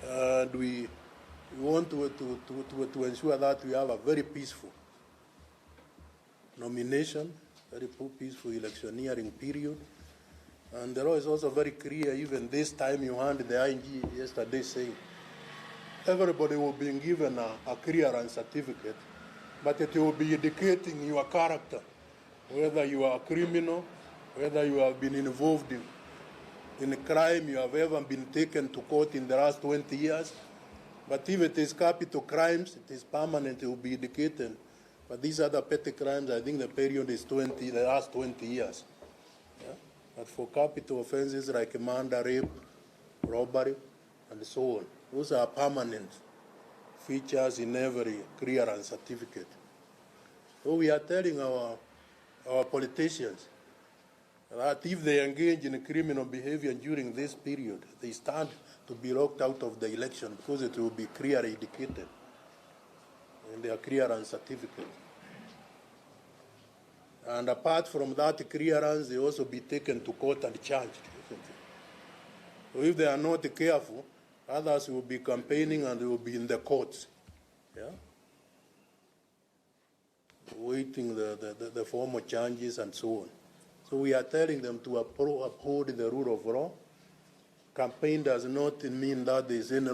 And we want to ensure that we have a very peaceful nomination, very peaceful electioneering period. And the law is also very clear, even this time you handed the ING yesterday saying everybody will be given a clearance certificate, but it will be indicating your character, whether you are a criminal, whether you have been involved in a crime, you have ever been taken to court in the last 20 years. But if it is capital crimes, it is permanent, it will be indicated. But these other petty crimes, I think the period is the last 20 years. Yeah? But for capital offenses like murder, rape, robbery, and so on, those are permanent features in every clearance certificate. So we are telling our politicians that if they engage in criminal behavior during this period, they stand to be locked out of the election because it will be clearly indicated in their clearance certificate. And apart from that clearance, they also be taken to court and charged. So if they are not careful, others will be campaigning and they will be in the courts, yeah, waiting the formal charges and so on. So we are telling them to uphold the rule of law. Campaign does not mean that there is any